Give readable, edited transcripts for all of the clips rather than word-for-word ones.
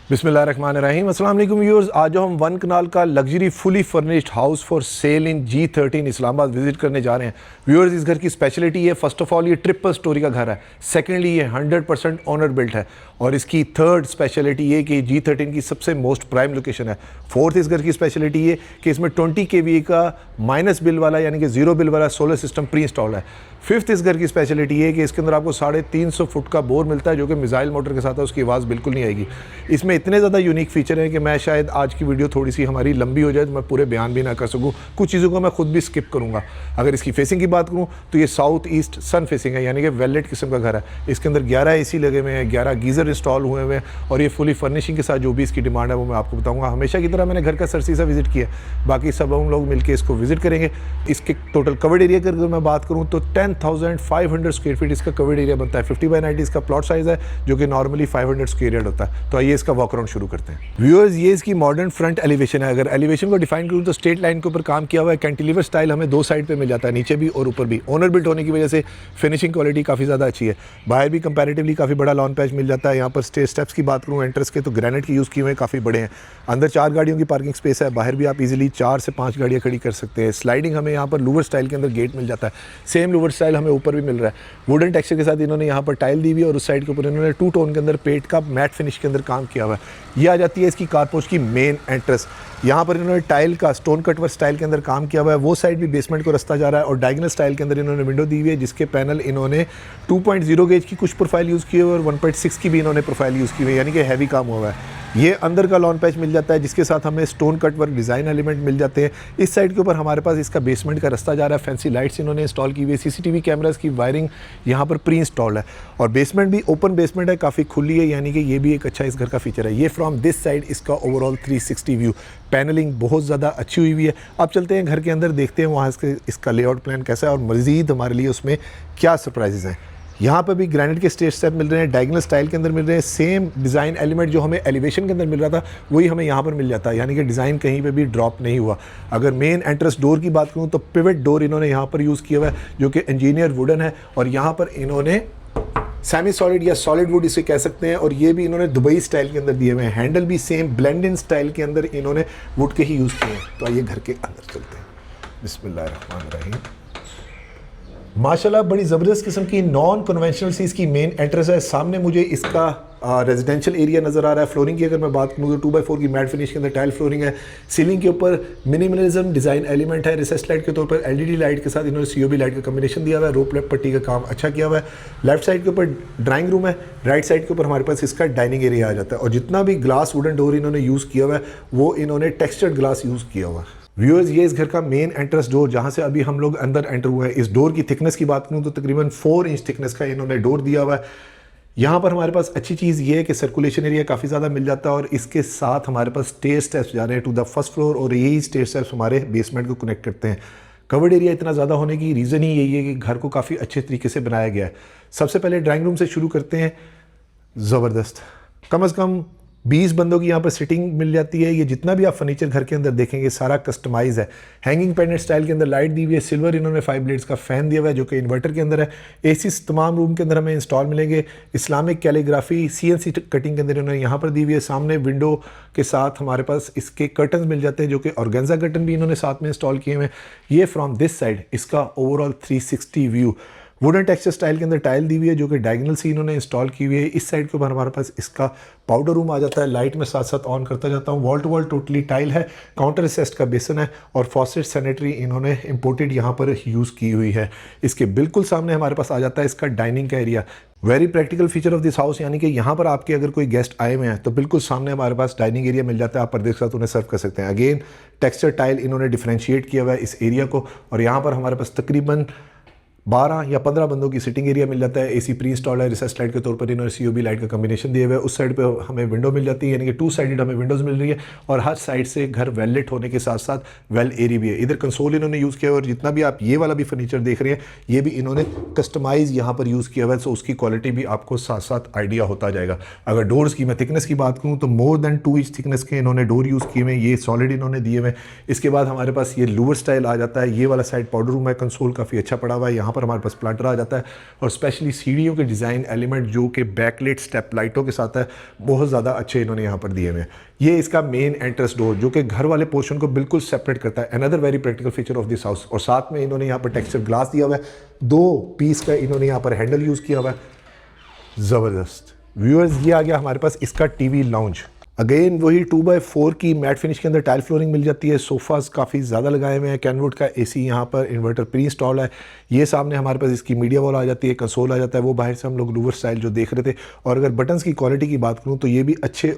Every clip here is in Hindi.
बिस्मिल्लाहिर्रहमानिर्रहीम। अस्सलाम वालेकुम व्यूअर्स, आज जो हम वन कनाल का luxury fully furnished house for sale in G13 Islamabad visit करने जा रहे हैं। व्यूअर्स, इस घर की स्पेशलिटी है, फर्स्ट ऑफ ऑल ये ट्रिपल स्टोरी का घर है। सेकेंडली ये 100% ओनर बिल्ट है। और इसकी थर्ड स्पेशलिटी ये कि G13 की सबसे मोस्ट प्राइम लोकेशन है। फोर्थ इस घर की स्पेशलिटी ये कि इसमें 20 kVA का माइनस बिल वाला यानी कि ज़ीरो बिल वाला सोलर सिस्टम प्री इंस्टॉल है। फिफ्थ इस घर की स्पेशलिटी ये कि इसके अंदर आपको 350 फुट का बोर मिलता है जो कि मिसाइल मोटर के साथ है, उसकी आवाज़ बिल्कुल नहीं आएगी। इसमें इतने ज़्यादा यूनिक फीचर हैं कि मैं शायद आज की वीडियो थोड़ी सी हमारी लंबी हो जाए तो मैं पूरे बयान भी ना कर सकूं। कुछ चीज़ों को मैं खुद भी स्किप करूंगा। अगर इसकी फेसिंग की बात करूं तो ये साउथ ईस्ट सन फेसिंग है, यानी कि वेलेट किस्म का घर है। इसके अंदर 11 AC लगे हुए हैं, 11 गीज़र इंस्टॉल हुए हुए हैं और ये फुली फर्निशिंग के साथ जो भी इसकी डिमांड है वो मैं आपको बताऊँगा। हमेशा की तरह मैंने घर का सरसीसा विजिट किया, बाकी सब हम लोग मिलकर इसको विजिट करेंगे। इसके टोटल कवर्ड एरिया की अगर मैं बात करूँ तो 10,500 स्क्वायर फीट इसका कवर्ड एरिया बनता है। 50/90 इसका प्लॉट साइज़ है जो कि नॉर्मली 500 स्क्वायर यार्ड होता है। तो आइए इसका वॉक अराउंड शुरू करते हैं। व्यूअर्स, ये इसकी मॉडर्न फ्रंट एलिवेशन है। अगर एलिवेशन को डिफाइन करूँ तो स्ट्रेट लाइन के ऊपर काम किया हुआ है। कैंटिलीवर स्टाइल हमें दो साइड पे मिल जाता है, नीचे भी और ऊपर भी। ओनर बिल्ट होने की वजह से फिनिशिंग क्वालिटी काफ़ी ज़्यादा अच्छी है। बाहर भी कंपैरेटिवली काफ़ी बड़ा लॉन पैच मिल जाता है। यहाँ पर स्टेप्स की बात करूँ एंट्रेंस के तो ग्रेनाइट के यूज़ किए हुए काफ़ी बड़े हैं। अंदर 4 गाड़ियों की पार्किंग स्पेस है, बाहर भी आप इजीली 4 से 5 गाड़ियाँ खड़ी कर सकते हैं। स्लाइडिंग हमें यहाँ पर लूवर स्टाइल के अंदर गेट मिल जाता है। सेम लूवर स्टाइल हमें ऊपर भी मिल रहा है। वुडन टेक्सचर के साथ इन्होंने यहाँ पर टाइल दी हुई है और उस साइड के ऊपर इन्होंने 2 टोन के अंदर पेट का मैट फिनिश के अंदर काम किया हुआ है। ये आ जाती है इसकी कारपोच की मेन एंट्रेंस। यहाँ पर इन्होंने टाइल का स्टोन कटवर्क स्टाइल के अंदर काम किया हुआ है। वो साइड भी बेसमेंट को रास्ता जा रहा है और डायगोनल स्टाइल के अंदर इन्होंने विंडो दी हुई है जिसके पैनल इन्होंने 2.0 गेज की कुछ प्रोफाइल यूज़ की है और 1.6 की भी इन्होंने प्रोफाइल यूज़ की हुई है, यानी कि हैवी काम हुआ है। ये अंदर का लॉन पैच मिल जाता है जिसके साथ हमें stone cut work design element मिल जाते हैं। इस साइड के ऊपर हमारे पास इसका बेसमेंट का रास्ता जा रहा है। फैंसी लाइट्स इन्होंने इंस्टॉल की हुई है। CCTV कैमरास की वायरिंग यहाँ पर प्री इंस्टॉल्ड है और बेसमेंट भी ओपन बेसमेंट है, काफ़ी खुली है, यानी कि ये भी एक अच्छा इस घर का फीचर है। ये फ्रॉम दिस साइड इसका ओवरऑल 360 व्यू। पैनलिंग बहुत ज़्यादा अच्छी हुई है। अब चलते हैं घर के अंदर, देखते हैं वहाँ इसका लेआउट प्लान कैसा है और मज़ीद हमारे लिए उसमें क्या सरप्राइजेज हैं। यहाँ पर भी ग्रेनाइट के स्टेप मिल रहे हैं, डायगोनल स्टाइल के अंदर मिल रहे हैं। सेम डिज़ाइन एलिमेंट जो हमें एलिवेशन के अंदर मिल रहा था वही हमें यहाँ पर मिल जाता है, यानी कि डिज़ाइन कहीं पे भी ड्रॉप नहीं हुआ। अगर मेन एंट्रेंस डोर की बात करूँ तो पिवट डोर इन्होंने यहाँ पर यूज़ किया हुआ है जो कि इंजीनियर वुडन है और यहाँ पर इन्होंने सेमी सॉलिड या सॉलिड वुड इसे कह सकते हैं और ये भी इन्होंने दुबई स्टाइल के अंदर दिए हुए हैं। हैंडल भी सेम ब्लेंड इन स्टाइल के अंदर इन्होंने वुड के ही यूज़ किए हैं। तो आइए घर के अंदर चलते हैं। बिस्मिल्लाहिर्रहमानिर्रहीम। माशाल्लाह बड़ी ज़बरदस्त किस्म की नॉन कन्वेंशनल सी इसकी मेन एंट्रेंस है। सामने मुझे इसका रेजिडेंशियल एरिया नज़र आ रहा है। फ्लोरिंग की अगर मैं बात करूँ तो 2x4 की मैट फिनिश के अंदर टाइल फ्लोरिंग है। सीलिंग के ऊपर मिनिमलिज्म डिज़ाइन एलिमेंट है। रिसेस लाइट के तौर पर LED लाइट के साथ इन्होंने COB लाइट का कम्बिनेशन दिया हुआ है। रोप पट्टी का काम अच्छा किया हुआ है। लेफ्ट साइड के ऊपर ड्राइंग रूम है, राइट साइड के ऊपर हमारे पास इसका डाइनिंग एरिया आ जाता है और जितना भी ग्लास वुडन डोर इन्होंने यूज़ किया हुआ है वो इन्होंने टेक्सचर्ड ग्लास यूज़ किया हुआ है। व्यूअर्स, ये इस घर का मेन एंट्रेंस डोर जहाँ से अभी हम लोग अंदर एंटर हुए हैं। इस डोर की थिकनेस की बात करूँ तो तकरीबन 4 इंच थिकनेस का इन्होंने डोर दिया हुआ है। यहाँ पर हमारे पास अच्छी चीज़ ये है कि सर्कुलेशन एरिया काफ़ी ज़्यादा मिल जाता है और इसके साथ हमारे पास स्टेयर स्टेप्स जा रहे हैं टू द फर्स्ट फ्लोर और यही स्टेयर स्टेप्स हमारे बेसमेंट को कनेक्ट करते हैं। कवर्ड एरिया इतना ज़्यादा होने की रीज़न ही यही है कि घर को काफ़ी अच्छे तरीके से बनाया गया है। सबसे पहले ड्राइंग रूम से शुरू करते हैं। ज़बरदस्त, कम से कम 20 बंदों की यहाँ पर सिटिंग मिल जाती है। ये जितना भी आप फर्नीचर घर के अंदर देखेंगे सारा कस्टमाइज है। हैंगिंग पेंडेंट स्टाइल के अंदर लाइट दी हुई है। सिल्वर इन्होंने 5 ब्लेड्स का फ़ैन दिया हुआ है जो कि इन्वर्टर के अंदर है। एसीज तमाम रूम के अंदर हमें इंस्टॉल मिलेंगे। इस्लामिक कैलीग्राफी CNC कटिंग के अंदर इन्होंने यहाँ पर दी हुई है। सामने विंडो के साथ हमारे पास इसके कर्टन मिल जाते हैं जो कि ऑर्गेन्जा कर्टन भी इन्होंने साथ में इंस्टॉल किए हुए हैं। ये फ्रॉम दिस साइड इसका overall 360 view. Wooden texture style के अंदर टाइल दी हुई है जो कि डायगोनल से इन्होंने इंस्टॉल की हुई है। इस साइड के ऊपर हमारे पास इसका पाउडर रूम आ जाता है। लाइट में साथ साथ ऑन करता जाता हूँ। Wall to wall totally tile है। काउंटर असिस्ट का बेसन है और फॉसेट सैनिटरी इन्होंने इंपोर्टेड यहाँ पर यूज़ की हुई है। इसके बिल्कुल सामने हमारे पास आ जाता है इसका डाइनिंग का area. Very practical feature of this house, यानी कि यहाँ पर आपके अगर कोई गेस्ट आए हुए हैं तो बिल्कुल सामने हमारे पास डाइनिंग एरिया मिल जाता है। आप पर्दे के साथ उन्हें सर्व कर सकते हैं। अगेन टेक्सचर टाइल इन्होंने डिफ्रेंशिएट किया हुआ है इस एरिया को और यहाँ पर हमारे पास तकरीबन 12 या 15 बंदों की सिटिंग एरिया मिल जाता है। AC प्री इंस्टॉल है। रिसेस लाइट के तौर पर इन्होंने COB लाइट का कम्बिनेशन दिया हुआ है। उस साइड पे हमें विंडो मिल जाती है, यानी कि 2 साइडेड हमें विंडोज़ मिल रही है और हर साइड से घर वेल लिट होने के साथ साथ वेल एरी भी है। इधर कंसोल इन्होंने यूज़ किया हुआ है और जितना भी आप ये वाला भी फर्नीचर देख रहे हैं ये भी इन्होंने कस्टमाइज़ यहाँ पर यूज़ किया हुआ है। सो उसकी क्वालिटी भी आपको साथ साथ आइडिया होता जाएगा। अगर डोर्स की मैं थिकनेस की बात करूँ तो मोर देन 2 इंच थिकनेस के इन्होंने डोर यूज़ किए हुए हैं। ये सॉलिड इन्होंने दिए हुए हैं। इसके बाद हमारे पास ये लूवर स्टाइल आ जाता है। ये वाला साइड पाउडर रूम है। कंसोल काफ़ी अच्छा पड़ा हुआ है। यहाँ पर हमारे पास प्लांटर आ जाता है और स्पेशली सीढ़ियों के डिज़ाइन एलिमेंट जो कि बैकलेट स्टेप लाइटों के साथ है, बहुत ज़्यादा अच्छे इन्होंने यहाँ पर दिए हुए हैं। ये इसका मेन एंट्रेंस डोर जो कि घर वाले पोर्शन को बिल्कुल सेपरेट करता है, another very practical feature of this house. और साथ में इन्होंने यहाँ पर टेक्सचर ग्लास दिया हुआ है, 2 पीस का इन्होंने यहाँ पर हैंडल यूज़ किया हुआ है, ज़बरदस्त। व्यूअर्स ये आ गया हमारे पास इसका टीवी लाउंज। अगेन वही 2x4 की मैट फिनिश के अंदर टाइल फ्लोरिंग मिल जाती है, सोफ़ाज़ काफ़ी ज़्यादा लगाए हुए हैं, कैनवुड का एसी यहाँ पर इन्वर्टर प्री इंस्टॉल है। ये सामने हमारे पास इसकी मीडिया वॉल आ जाती है, कंसोल आ जाता है, वो बाहर से हम लोग लूवर स्टाइल जो देख रहे थे। और अगर बटन्स की क्वालिटी की बात करूँ तो ये भी अच्छे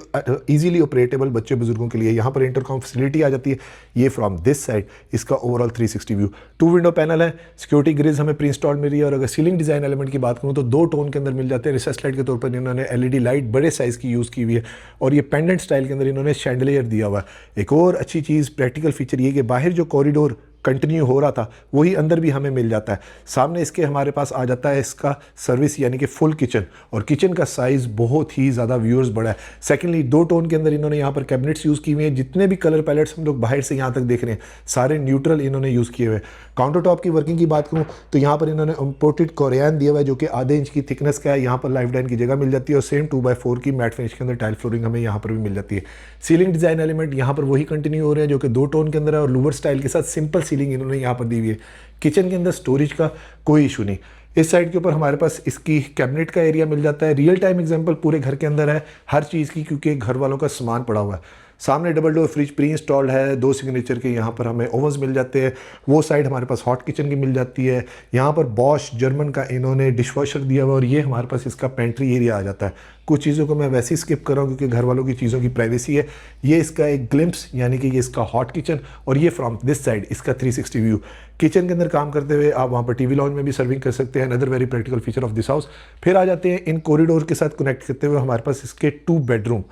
ईजिली ऑपरेटेबल बच्चे बुजुर्गों के लिए। यहाँ पर इंटरकॉम फैसिलिटी आ जाती है। ये फ्रॉम दिस साइड इसका ओवरऑल 360 व्यू, 2 विंडो पैनल है, सिक्योरिटी ग्रिल्स हमें प्री इंस्टॉल मिल रही है। और अगर सीलिंग डिज़ाइन एलिमेंट की बात करूँ तो 2 टोन के अंदर मिल जाते हैं। रिसेस लाइट के तौर पर इन्होंने LED लाइट बड़े साइज़ की यूज़ की हुई है और ये पेंडेंट स्टाइल के अंदर इन्होंने शैंडलियर दिया हुआ है। एक और अच्छी चीज़ प्रैक्टिकल फीचर ये कि बाहर जो कॉरिडोर कंटिन्यू हो रहा था वही अंदर भी हमें मिल जाता है। सामने इसके हमारे पास आ जाता है इसका सर्विस यानी कि फुल किचन, और किचन का साइज़ बहुत ही ज़्यादा व्यूअर्स बड़ा है। सेकेंडली 2 टोन के अंदर इन्होंने यहाँ पर कैबिनेट्स यूज़ किए हुए हैं। जितने भी कलर पैलेट्स हम लोग बाहर से यहाँ तक देख रहे हैं सारे न्यूट्रल इन्होंने यूज़ किए हुए हैं। काउंटर टॉप की वर्किंग की बात करूँ तो यहाँ पर इन्होंने इम्पोर्टेड कोरियन दिया हुआ है जो कि आधे इंच की थिकनेस का है। यहाँ पर लाइफ डाइन की जगह मिल जाती है और सेम 2x4 की मैट फिनिश के अंदर टाइल फ्लोरिंग हमें यहाँ पर भी मिल जाती है। सीलिंग डिज़ाइन एलिमेंट यहाँ पर वही कंटिन्यू हो रहे हैं जो कि 2 टोन के अंदर है और लूवर स्टाइल के साथ सिंपल सीलिंग इन्होंने यहाँ पर दी हुई है। किचन के अंदर स्टोरेज का कोई इशू नहीं। इस साइड के ऊपर हमारे पास इसकी कैबिनेट का एरिया मिल जाता है। रियल टाइम एग्जांपल पूरे घर के अंदर है हर चीज़ की, क्योंकि घर वालों का सामान पड़ा हुआ है। सामने double door fridge pre installed है, 2 सिग्नेचर के यहाँ पर हमें ओवन्स मिल जाते हैं। वो साइड हमारे पास हॉट किचन की मिल जाती है। यहाँ पर बॉश जर्मन का इन्होंने डिशवॉशर दिया हुआ और ये हमारे पास इसका पेंट्री एरिया आ जाता है। कुछ चीज़ों को मैं वैसे ही स्किप कर रहा हूँ क्योंकि घर वालों की चीज़ों की प्राइवेसी है। ये इसका एक ग्लिम्प्स यानी कि ये इसका हॉट किचन और ये फ्रॉम दिस साइड इसका 360 व्यू। किचन के अंदर काम करते हुए आप वहाँ पर टीवी लाउंज में भी सर्विंग कर सकते हैं, another very practical feature of this house. फिर आ जाते हैं इन कॉरिडोर के साथ कनेक्ट करते हुए हमारे पास इसके 2 बेडरूम।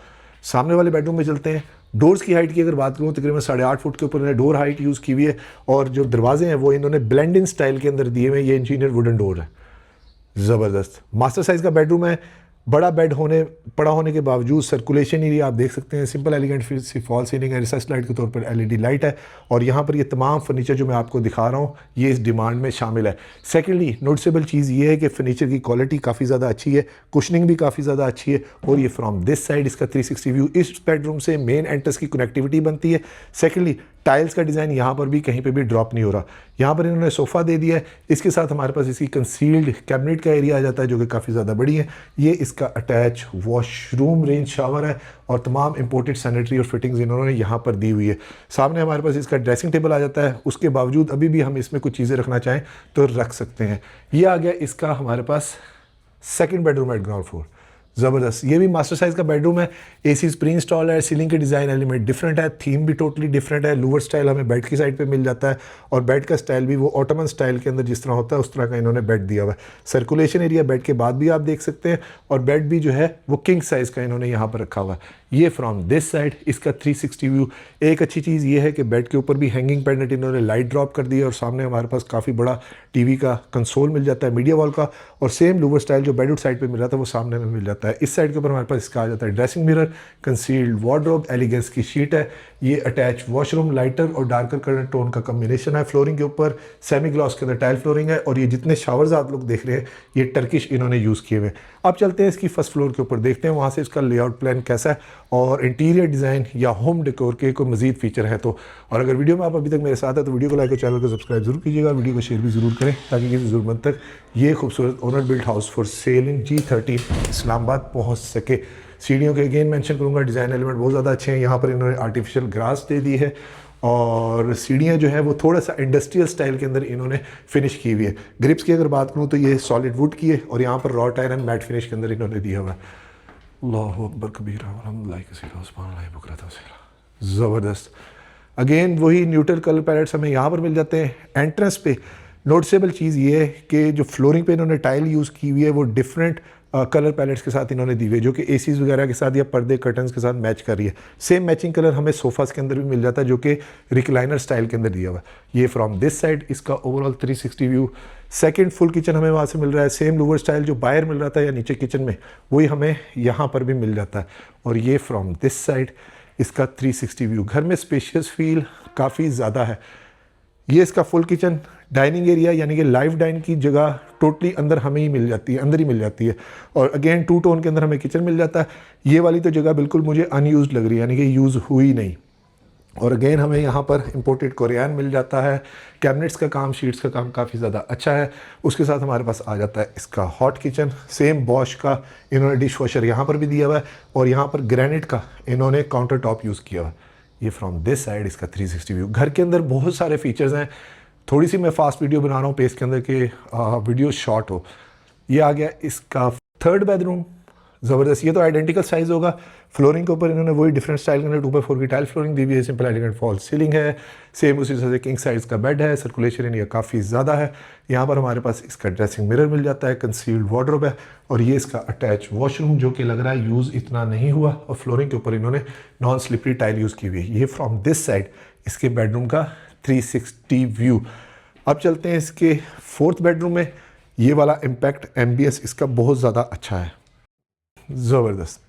सामने वाले बेडरूम में चलते हैं। डोर्स की हाइट की अगर बात करूँ तकरीबन 8.5 फुट के ऊपर इन्होंने डोर हाइट यूज़ की हुई है और जो दरवाजे हैं वो इन्होंने ब्लेंड इन स्टाइल के अंदर दिए हुए हैं। ये इंजीनियर वुडन डोर है, ज़बरदस्त। मास्टर साइज़ का बेडरूम है। बड़ा बेड बड़ा होने के बावजूद सर्कुलेशन एरिया आप देख सकते हैं, सिंपल एलिगेंट सी फॉल सीलिंग है, रिसर्च लाइट के तौर पर LED लाइट है और यहाँ पर ये तमाम फर्नीचर जो मैं आपको दिखा रहा हूँ ये इस डिमांड में शामिल है। सेकेंडली नोटिसेबल चीज़ ये है कि फर्नीचर की क्वालिटी काफ़ी ज़्यादा अच्छी है, कुशनिंग भी काफ़ी ज़्यादा अच्छी है और ये फ्रॉम दिस साइड इसका 360 व्यू। इस बेडरूम से मेन एंट्रेंस की कनेक्टिविटी बनती है। सेकेंडली टाइल्स का डिज़ाइन यहाँ पर भी कहीं पे भी ड्रॉप नहीं हो रहा। यहाँ पर इन्होंने सोफ़ा दे दिया है, इसके साथ हमारे पास इसकी कंसील्ड कैबिनेट का एरिया आ जाता है जो कि काफ़ी ज़्यादा बड़ी है। ये इसका अटैच वॉशरूम रेंज शावर है और तमाम इंपोर्टेड सैनिटरी और फिटिंग्स इन्होंने यहाँ पर दी हुई है। सामने हमारे पास इसका ड्रेसिंग टेबल आ जाता है, उसके बावजूद अभी भी हम इसमें कुछ चीज़ें रखना चाहें तो रख सकते हैं। ये आ गया इसका हमारे पास 2nd bedroom eight ground floor, ज़बरदस्त। ये भी मास्टर साइज़ का बेडरूम है, AC प्री इंस्टॉल है, सीलिंग के डिज़ाइन एलिमेंट डिफरेंट है, थीम भी टोटली डिफरेंट है। लूवर स्टाइल हमें बेड की साइड पे मिल जाता है और बेड का स्टाइल भी वो ऑटोमन स्टाइल के अंदर जिस तरह होता है उस तरह का इन्होंने बेड दिया हुआ है। सर्कुलेशन एरिया बेड के बाद भी आप देख सकते हैं और बेड भी जो है वो किंग साइज़ का इन्होंने यहाँ पर रखा हुआ है। ये फ्रॉम दिस साइड इसका 360 व्यू। एक अच्छी चीज़ ये है कि बेड के ऊपर भी हैंगिंग पेंडेंट इन्होंने लाइट ड्रॉप कर दी है और सामने हमारे पास काफ़ी बड़ा टीवी का कंसोल मिल जाता है मीडिया वॉल का और सेम लूवर स्टाइल जो बेडरूम साइड पे मिल रहा था वो सामने में मिल जाता है। इस साइड के ऊपर हमारे पास इसका आ जाता है dressing mirror, concealed wardrobe, elegance की शीट है। ये अटैच वॉशरूम, लाइटर और डार्कर कलर टोन का कम्बिनेशन है। फ्लोरिंग के ऊपर सेमी ग्लॉस के अंदर टाइल फ्लोरिंग है और ये जितने शावर्स आप लोग देख रहे हैं ये टर्किश इन्होंने यूज़ किए हुए हैं। अब चलते हैं इसकी फर्स्ट फ्लोर के ऊपर, देखते हैं वहाँ से इसका लेआउट प्लान कैसा है और इंटीरियर डिज़ाइन या होम डेकोर के कोई मजीद फीचर है तो। और अगर वीडियो में आप अभी तक मेरे साथ है तो वीडियो को लाइक और चैनल को सब्सक्राइब जरूर कीजिएगा, वीडियो को शेयर भी ज़रूर करें ताकि किसी ज़रूरतमंद तक ये खूबसूरत owner built house for sale in G13 Islamabad पहुँच सके। सीढ़ियों के अगेन मेंशन करूँगा, डिज़ाइन एलिमेंट बहुत ज़्यादा अच्छे हैं। यहाँ पर इन्होंने आर्टिफिशियल ग्रास दे दी है और सीढ़ियाँ जो है वो थोड़ा सा इंडस्ट्रियल स्टाइल के अंदर इन्होंने फिनिश की हुई है। ग्रिप्स की अगर बात करूँ तो ये सॉलिड वुड की है और यहाँ पर रॉट आयरन मैट फिनिश के अंदर इन्होंने दिया हुआ है। अल्लाहु अकबर कबीरा वल्हम्दुलिल्लाहि कसीरा सुब्हानल्लाहि बुकरतन वअसीला, ज़बरदस्त। अगेन वही न्यूट्रल कलर पैलेट्स हमें यहाँ पर मिल जाते हैं। एंट्रेंस पे नोटिसेबल चीज़ ये है कि जो फ्लोरिंग पे इन्होंने टाइल यूज़ की हुई है वो डिफरेंट कलर पैलेट्स के साथ इन्होंने दी हुई है जो कि एसीज़ वगैरह के साथ या पर्दे कर्टन्स के साथ मैच कर रही है। सेम मैचिंग कलर हमें सोफ़ास के अंदर भी मिल जाता है जो कि रिक्लाइनर स्टाइल के अंदर दिया हुआ है। ये फ्रॉम दिस साइड इसका overall 360 view. Second full kitchen हमें वहाँ से मिल रहा है, सेम लूवर स्टाइल जो बाहर मिल रहा था या नीचे किचन में वही हमें यहाँ पर भी मिल जाता है। और ये फ्रॉम दिस साइड इसका 360 व्यू। घर में स्पेशियस फील काफ़ी ज़्यादा है। ये इसका फुल किचन, डाइनिंग एरिया यानी कि लाइव डाइन की जगह टोटली अंदर हमें ही मिल जाती है, अंदर ही मिल जाती है। और अगेन 2 टोन के अंदर हमें किचन मिल जाता है। ये वाली तो जगह बिल्कुल मुझे अनयूज्ड लग रही है, यानी कि यूज़ हुई नहीं। और अगेन हमें यहाँ पर इंपोर्टेड कोरियन मिल जाता है। कैबिनेट्स का काम, शीट्स का काम काफ़ी ज़्यादा अच्छा है। उसके साथ हमारे पास आ जाता है इसका हॉट किचन, सेम बॉश का इन्होंने डिश वॉशर यहाँ पर भी दिया हुआ है और यहाँ पर ग्रेनाइट का इन्होंने काउंटर टॉप यूज़ किया हुआ है। ये फ्रॉम दिस साइड इसका 360 व्यू। घर के अंदर बहुत सारे फीचर्स हैं। थोड़ी सी मैं फास्ट वीडियो बना रहा हूँ पेज के अंदर के वीडियो शॉर्ट हो। ये आ गया इसका 3rd बेडरूम, ज़बरदस्त। ये तो आइडेंटिकल साइज़ होगा। फ्लोरिंग के ऊपर इन्होंने वही डिफरेंट स्टाइल के अंदर 2x4 की टाइल फ्लोरिंग दी हुई है। सिंपल एलिगेंट फॉल सीलिंग है। सेम उसी तरह से किंग साइज़ का बेड है। सर्कुलेशन एरिया काफ़ी ज़्यादा है। यहाँ पर हमारे पास इसका ड्रेसिंग मिरर मिल जाता है, कंसील्ड वार्डरोब है और ये इसका अटैच वॉशरूम जो कि लग रहा है यूज़ इतना नहीं हुआ। और फ्लोरिंग के ऊपर इन्होंने नॉन स्लिपरी टाइल यूज़ की हुई है। ये फ्रॉम दिस साइड इसके बेडरूम का 360 व्यू। अब चलते हैं इसके 4th बेडरूम में। ये वाला इम्पैक्ट एम्बियंस इसका बहुत ज़्यादा अच्छा है, ज़बरदस्त।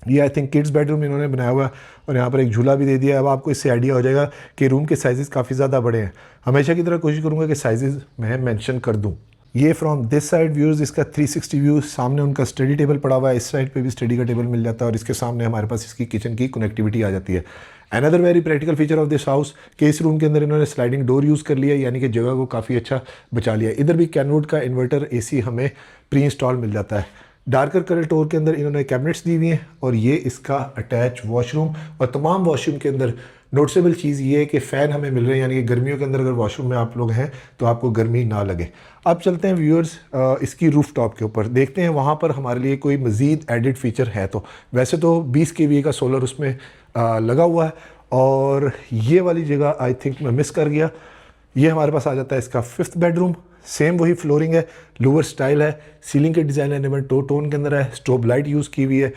ये आई थिंक किड्स बेडरूम इन्होंने बनाया हुआ है और यहाँ पर एक झूला भी दे दिया है। अब आपको इससे आइडिया हो जाएगा कि रूम के साइजेस काफ़ी ज़्यादा बड़े हैं। हमेशा की तरह कोशिश करूँगा कि साइजेस मैं मेंशन कर दूँ। ये फ्रॉम दिस साइड व्यूज़ इसका 360 व्यू। सामने उनका स्टडी टेबल पड़ा हुआ है, इस साइड पे भी स्टडी का टेबल मिल जाता है और इसके सामने हमारे पास इसकी किचन की कनेक्टिविटी आ जाती है। Another very practical feature of this house कि इस रूम के अंदर इन्होंने स्लाइडिंग डोर यूज़ कर लिया, यानी कि जगह को काफ़ी अच्छा बचा लिया। इधर भी कैनवुड का इन्वर्टर AC हमें प्री इंस्टॉल मिल जाता है। डार्कर कलर टोर के अंदर इन्होंने कैबिनेट्स दी हुई हैं और ये इसका अटैच वॉशरूम। और तमाम वॉशरूम के अंदर नोटिसेबल चीज़ ये है कि फ़ैन हमें मिल रहे हैं, यानी कि गर्मियों के अंदर अगर वॉशरूम में आप लोग हैं तो आपको गर्मी ना लगे। अब चलते हैं व्यूअर्स इसकी रूफ टॉप के ऊपर, देखते हैं वहाँ पर हमारे लिए कोई मज़ीद एडिड फीचर है। तो वैसे तो 20 kVA का सोलर उसमें लगा हुआ है और ये वाली जगह आई थिंक मैं मिस कर गया। ये हमारे पास आ जाता है इसका 5th बेडरूम। सेम वही फ्लोरिंग है, लोअर स्टाइल है। सीलिंग के डिज़ाइन एलिमेंट 2 टोन के अंदर है। स्ट्रोब लाइट यूज़ की हुई है।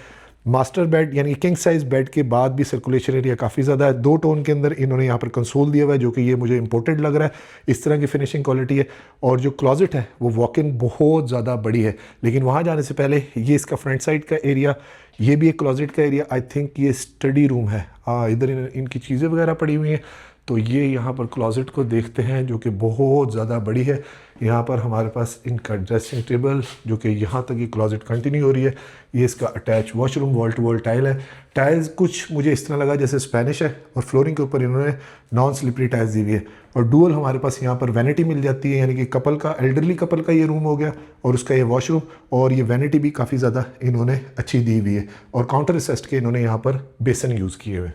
मास्टर बेड यानी किंग साइज़ बेड के बाद भी सर्कुलेशन एरिया काफ़ी ज़्यादा है। 2 टोन के अंदर इन्होंने यहाँ पर कंसोल दिया हुआ है जो कि ये मुझे इंपोर्टेड लग रहा है। इस तरह की फिनिशिंग क्वालिटी है। और जो क्लॉजेट है वो वॉक इन बहुत ज़्यादा बड़ी है। लेकिन वहाँ जाने से पहले ये इसका फ्रंट साइड का एरिया, ये भी एक क्लॉजेट का एरिया। आई थिंक ये स्टडी रूम है। इधर इनकी चीज़ें वगैरह पड़ी हुई हैं। तो ये यहाँ पर क्लॉजेट को देखते हैं जो कि बहुत ज़्यादा बड़ी है। यहाँ पर हमारे पास इनका ड्रेसिंग टेबल जो कि यहाँ तक ये क्लॉजेट कंटिन्यू हो रही है। ये इसका attach washroom, wall to wall tile है। टाइल्स कुछ मुझे इस तरह लगा जैसे स्पेनिश है और फ्लोरिंग के ऊपर इन्होंने नॉन स्लिपरी टाइल्स दी हुई है। और डुअल हमारे पास यहाँ पर वैनिटी मिल जाती है, यानी कि कपल का, एल्डरली कपल का ये रूम हो गया और उसका ये वॉशरूम। और ये वैनिटी भी काफ़ी ज़्यादा इन्होंने अच्छी दी हुई है और काउंटर असिस्ट के इन्होंने यहाँ पर बेसन यूज़ किए हुए।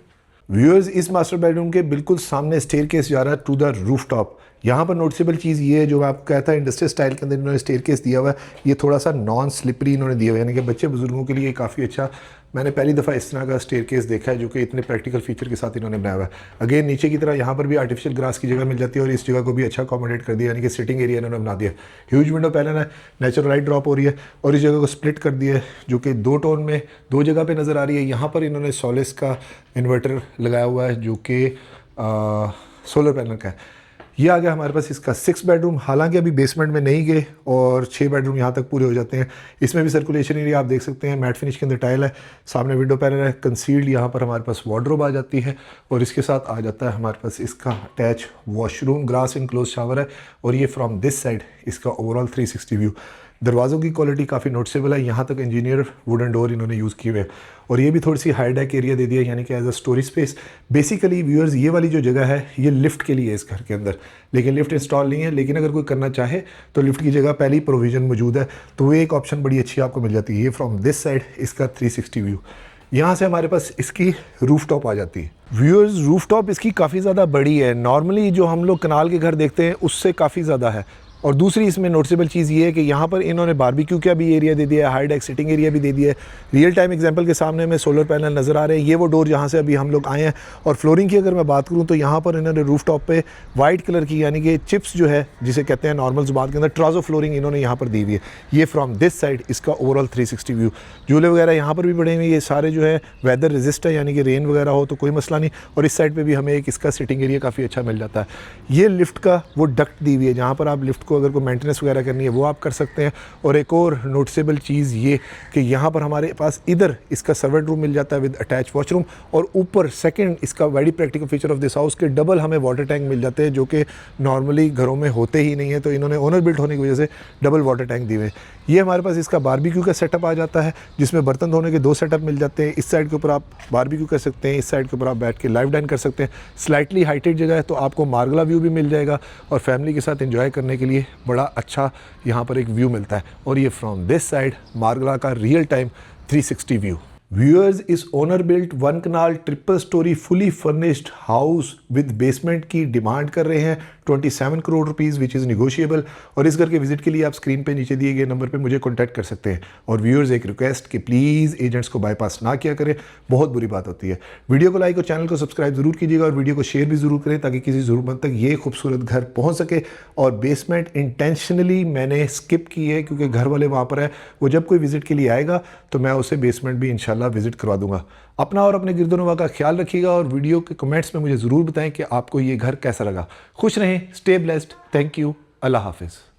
व्यूअर्स, इस मास्टर बेडरूम के बिल्कुल सामने स्टेयरकेस जा रहा है टू द रूफटॉप। यहाँ पर नोटिसेबल चीज़ ये है जो मैं आपको कहता है इंडस्ट्रियल स्टाइल के अंदर इन्होंने स्टेयरकेस दिया हुआ है। ये थोड़ा सा नॉन स्लिपरी इन्होंने दिया हुआ है, यानी कि बच्चे बुजुर्गों के लिए काफ़ी अच्छा। मैंने पहली दफ़ा इस तरह का स्टेयरकेस देखा है जो कि इतने प्रैक्टिकल फीचर के साथ इन्होंने बनाया हुआ है। अगेन नीचे की तरह यहाँ पर भी आर्टिफिशियल ग्रास की जगह मिल जाती है और इस जगह को भी अच्छा अकोमोडेट कर दिया, यानी कि सिटिंग एरिया इन्होंने बना दिया। ह्यूज विंडो पैनल है, नेचुरल लाइट ड्रॉप हो रही है और इस जगह को स्प्लिट कर दिया है जो कि 2 टोन में 2 जगह पे नज़र आ रही है। यहाँ पर इन्होंने सोलिस का इन्वर्टर लगाया हुआ है जो कि सोलर पैनल का है। ये आ गया हमारे पास इसका 6 बेडरूम। हालांकि अभी बेसमेंट में नहीं गए और 6 बेडरूम यहाँ तक पूरे हो जाते हैं। इसमें भी सर्कुलेशन एरिया आप देख सकते हैं, मैट फिनिश के अंदर टाइल है, सामने विंडो पैनल है, कंसील्ड यहाँ पर हमारे पास वार्डरोब आ जाती है और इसके साथ आ जाता है हमारे पास इसका attach washroom, glass enclose shower है। और ये फ्रॉम दिस साइड इसका ओवरऑल 360 व्यू। दरवाज़ों की क्वालिटी काफ़ी नोटिसेबल है, यहाँ तक इंजीनियर वुडन डोर इन्होंने यूज़ किए हुए और ये भी थोड़ी सी हाई डेक एरिया दे दिया, यानी कि as a storage space. Basically viewers, ये वाली जो जगह है ये लिफ्ट के लिए है इस घर के अंदर, लेकिन लिफ्ट इंस्टॉल नहीं है। लेकिन अगर कोई करना चाहे तो लिफ्ट की जगह पहले ही प्रोविज़न मौजूद है, तो वो एक ऑप्शन बड़ी अच्छी आपको मिल जाती है। ये फ्रॉम दिस साइड इसका 360 व्यू। यहाँ से हमारे पास इसकी रूफटॉप आ जाती है। व्यूअर्स, रूफटॉप इसकी काफ़ी ज़्यादा बड़ी है, नॉर्मली जो हम लोग कनाल के घर देखते हैं उससे काफ़ी ज़्यादा है। और दूसरी इसमें नोटिसेबल चीज़ ये है कि यहाँ पर इन्होंने बारबेक्यू का भी एरिया दे दिया है, हाई डेक सिटिंग एरिया भी दे दिया है। रियल टाइम एग्जांपल के सामने में सोलर पैनल नज़र आ रहे हैं। ये वो डोर जहाँ से अभी हम लोग आए हैं। और फ्लोरिंग की अगर मैं बात करूँ तो यहाँ पर इन्होंने रूफ टॉप पे वाइट कलर की, यानी कि चिप्स जो है जिसे कहते हैं नॉर्मल ज़ुबान के अंदर, ट्राजो फ्लोरिंग इन्होंने यहाँ पर दी हुई है। ये फ्रॉम दिस साइड इसका ओवरऑल 360 व्यू। झूले वगैरह यहाँ पर भी पड़े हुए, ये सारे जो है वेदर रेजिस्ट है, यानी कि रेन वगैरह हो तो कोई मसला नहीं। और इस साइड पर भी हमें एक इसका सिटिंग एरिया काफ़ी अच्छा मिल जाता है। ये लिफ्ट का वो डक्ट दी हुई है, जहाँ पर आप लिफ्ट को अगर कोई मेंटेनेंस वगैरह करनी है वो आप कर सकते हैं। और एक और नोटिसेबल चीज़ ये कि यहाँ पर हमारे पास इधर इसका सर्वेंट रूम मिल जाता है विद अटैच वॉशरूम, और ऊपर सेकंड इसका very practical feature of this house के डबल हमें वाटर टैंक मिल जाते हैं, जो कि नॉर्मली घरों में होते ही नहीं है। तो इन्होंने ओनर बिल्ट होने की वजह से डबल वाटर टैंक दिए हुए। ये हमारे पास इसका बारबेक्यू का सेटअप आ जाता है, जिसमें बर्तन धोने के 2 सेटअप मिल जाते हैं। इस साइड के ऊपर आप बारबेक्यू कर सकते हैं, इस साइड के ऊपर आप बैठ के लाइव डाइन कर सकते हैं। स्लाइटली हाइटेड जगह है तो आपको मार्गला व्यू भी मिल जाएगा और फैमिली के साथ एंजॉय करने के लिए बड़ा अच्छा यहाँ पर एक व्यू मिलता है। और ये फ्रॉम दिस साइड मार्गला का रियल टाइम 360 व्यू। व्यूअर्स, इस owner built 1 kanal triple storey fully furnished house with basement की डिमांड कर रहे हैं 27 crore rupees, which is negotiable. और इस घर के विजिट के लिए आप स्क्रीन पे नीचे दिए गए नंबर पे मुझे कॉन्टैक्ट कर सकते हैं। और व्यूअर्स, एक रिक्वेस्ट कि प्लीज़ एजेंट्स को बाईपास ना किया करें, बहुत बुरी बात होती है। वीडियो को लाइक और चैनल को सब्सक्राइब जरूर कीजिएगा और वीडियो को शेयर भी जरूर करें ताकि किसी ज़रूरतमंद तक ये खूबसूरत घर पहुँच सके। और बेसमेंट इंटेंशनली मैंने स्किप की है क्योंकि घर वाले वहाँ पर है, वो जब कोई विजिट के लिए आएगा तो मैं उसे बेसमेंट भी इंशाल्लाह विजिट करवा दूंगा। अपना और अपने गिरदोनवा का ख्याल रखिएगा और वीडियो के कमेंट्स में मुझे ज़रूर बताएं कि आपको ये घर कैसा लगा। खुश रहें, स्टे ब्लेस्ड, थैंक यू, अल्लाह हाफिज़।